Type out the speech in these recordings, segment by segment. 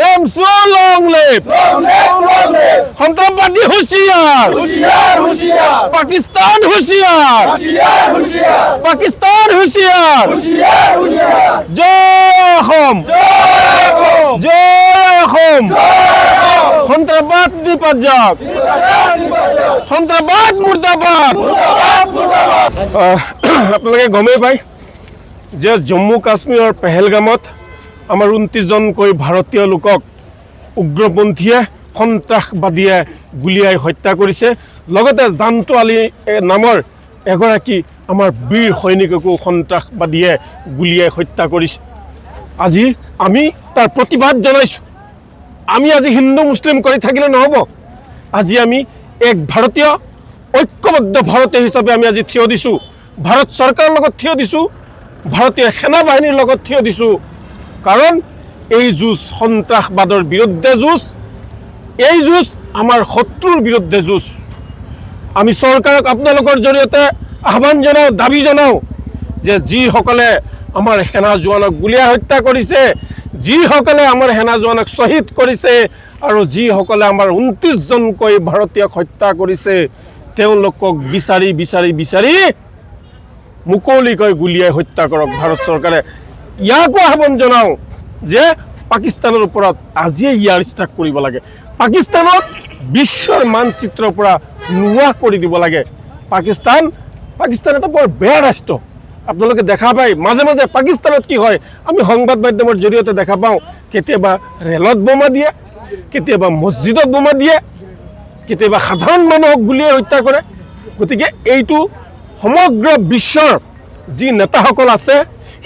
Name so long live! সন্ত্ৰাসবাদী হুঁশিয়াৰ! পাকিস্তান হুঁশিয়াৰ! পাকিস্তান হুঁশিয়াৰ! জয় অসম! জয় অসম! সন্ত্ৰাসবাদ নিপাত যাওক! সন্ত্ৰাসবাদ মুৰ্দাবাদ! আপোনালোকে গমেই পায় যে জম্মু কাশ্মীৰৰ পেহেলগামত আমাৰ 29জনকৈ ভাৰতীয় লোকক উগ্ৰপন্থীয়ে সন্ত্ৰাসবাদীয়ে গুলিয়াই হত্যা কৰিছে লগতে জানটো আলী নামৰ এগৰাকী আমাৰ বীৰ সৈনিককো সন্ত্ৰাসবাদীয়ে গুলিয়াই হত্যা কৰিছে আজি আমি তাৰ প্ৰতিবাদ জনাইছোঁ আমি আজি হিন্দু মুছলিম কৰি থাকিলে নহ'ব আজি আমি এক ভাৰতীয় ঐক্যবদ্ধ ভাৰতীয় হিচাপে আমি আজি থিয় দিছোঁ ভাৰত চৰকাৰৰ লগত থিয় দিছোঁ ভাৰতীয় সেনা বাহিনীৰ লগত থিয় দিছোঁ কাৰণ এই যুঁজ সন্ত্ৰাসবাদৰ বিৰুদ্ধে যুঁজ এই যুঁজ আমাৰ শত্ৰুৰ বিৰুদ্ধে যুঁজ আমি চৰকাৰক আপোনালোকৰ জৰিয়তে আহ্বান জনাওঁ দাবী জনাওঁ যে যিসকলে আমাৰ সেনা জোৱানক গুলিয়াই হত্যা কৰিছে যিসকলে আমাৰ সেনা জোৱানক শ্বহীদ কৰিছে আৰু যিসকলে আমাৰ 29জনকৈ ভাৰতীয়ক হত্যা কৰিছে তেওঁলোকক বিচাৰি বিচাৰি বিচাৰি মুকলিকৈ গুলিয়াই হত্যা কৰক ভাৰত চৰকাৰে ইয়াকো আহ্বান জনাওঁ যে পাকিস্তানৰ ওপৰত আজিয়ে ইয়াৰ ষ্ট্ৰাইক কৰিব লাগে পাকিস্তানক বিশ্বৰ মানচিত্ৰৰ পৰা নোহোৱা কৰি দিব লাগে পাকিস্তান এটা বৰ বেয়া ৰাষ্ট্ৰ আপোনালোকে দেখা পায় মাজে মাজে পাকিস্তানত কি হয় আমি সংবাদ মাধ্যমৰ জৰিয়তে দেখা পাওঁ কেতিয়াবা ৰেলত বোমা দিয়ে কেতিয়াবা মছজিদত বোমা দিয়ে কেতিয়াবা সাধাৰণ মানুহক গুলিয়াই হত্যা কৰে গতিকে এইটো সমগ্ৰ বিশ্বৰ যি নেতাসকল আছে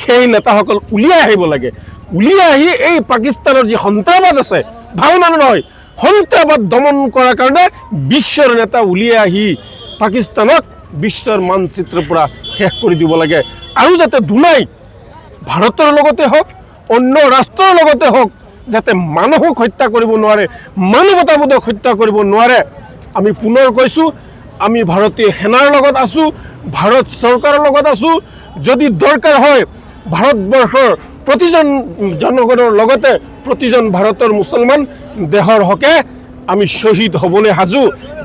সেই নেতাসকল উলিয়াই আহিব লাগে উলিয়াই আহি এই পাকিস্তানৰ যি সন্ত্ৰাসবাদ আছে ভাওনা নহয় সন্ত্ৰাসবাদ দমন কৰাৰ কাৰণে বিশ্বৰ নেতা উলিয়াই আহি পাকিস্তানক বিশ্বৰ মানচিত্ৰৰ পৰা শেষ কৰি দিব লাগে আৰু যাতে দুনাই ভাৰতৰ লগতে হওক অন্য ৰাষ্ট্ৰৰ লগতে হওক যাতে মানুহক হত্যা কৰিব নোৱাৰে মানৱতাবোধক হত্যা কৰিব নোৱাৰে আমি পুনৰ কৈছোঁ আমি ভাৰতীয় সেনাৰ লগত আছোঁ ভাৰত চৰকাৰৰ লগত আছোঁ যদি দৰকাৰ হয় ভাৰতবৰ্ষৰ প্ৰতিজন জনগণৰ লগতে প্ৰতিজন ভাৰতৰ মুছলমান দেহৰ হকে আমি শ্বহীদ হ'বলৈ সাজু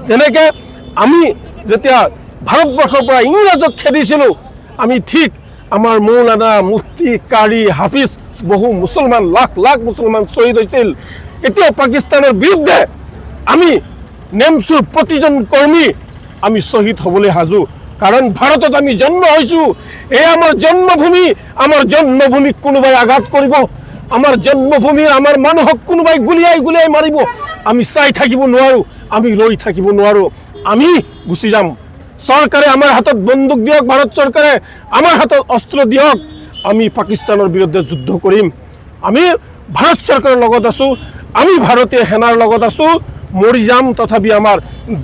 যেনেকৈ আমি যেতিয়া ভাৰতবৰ্ষৰ পৰা ইংৰাজক খেদিছিলোঁ আমি ঠিক আমাৰ মৌলানা মুফতি কাৰী হাফিজ বহু মুছলমান লাখ লাখ মুছলমান শ্বহীদ হৈছিল এতিয়া পাকিস্তানৰ বিৰুদ্ধে আমি নেমচুৰ প্ৰতিজন কৰ্মী আমি শ্বহীদ হ'বলৈ সাজু কাৰণ ভাৰতত আমি জন্ম হৈছোঁ এই আমাৰ জন্মভূমিক কোনোবাই আঘাত কৰিব আমাৰ জন্মভূমিৰ আমাৰ মানুহক কোনোবাই গুলিয়াই মাৰিব আমি চাই থাকিব নোৱাৰোঁ আমি ৰৈ থাকিব নোৱাৰোঁ আমি গুচি যাম চৰকাৰে আমাৰ হাতত বন্দুক দিয়ক ভাৰত চৰকাৰে আমাৰ হাতত অস্ত্ৰ দিয়ক আমি পাকিস্তানৰ বিৰুদ্ধে যুদ্ধ কৰিম আমি ভাৰত চৰকাৰৰ লগত আছোঁ আমি ভাৰতীয় সেনাৰ লগত আছোঁ মৰি যাম তথাপি আমাৰ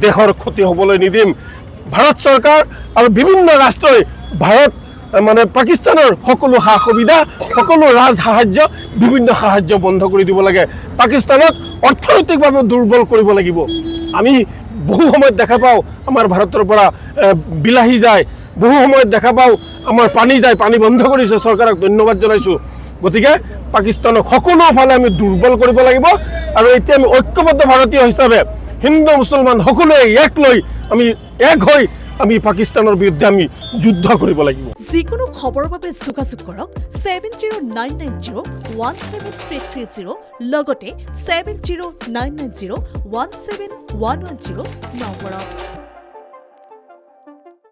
দেশৰ ক্ষতি হ'বলৈ নিদিম ভাৰত চৰকাৰ আৰু বিভিন্ন ৰাষ্ট্ৰই ভাৰত মানে পাকিস্তানৰ সকলো সা সুবিধা সকলো ৰাজ সাহায্য বিভিন্ন সাহায্য বন্ধ কৰি দিব লাগে পাকিস্তানক অৰ্থনৈতিকভাৱে দুৰ্বল কৰিব লাগিব আমি বহু সময়ত দেখা পাওঁ আমাৰ ভাৰতৰ পৰা বিলাহী যায় বহু সময়ত দেখা পাওঁ আমাৰ পানী যায় পানী বন্ধ কৰিছে চৰকাৰক ধন্যবাদ জনাইছোঁ গতিকে পাকিস্তানক সকলো ফালে আমি দুৰ্বল কৰিব লাগিব আৰু এতিয়া আমি ঐক্যবদ্ধ ভাৰতীয় হিচাপে হিন্দু মুছলমান সকলোৱে এক হৈ আমি পাকিস্তানৰ বিৰুদ্ধে আমি যুদ্ধ কৰিব লাগিব যিকোনো খবৰৰ বাবে যোগাযোগ কৰক 7099017330 লগতে 7099017110 নম্বৰত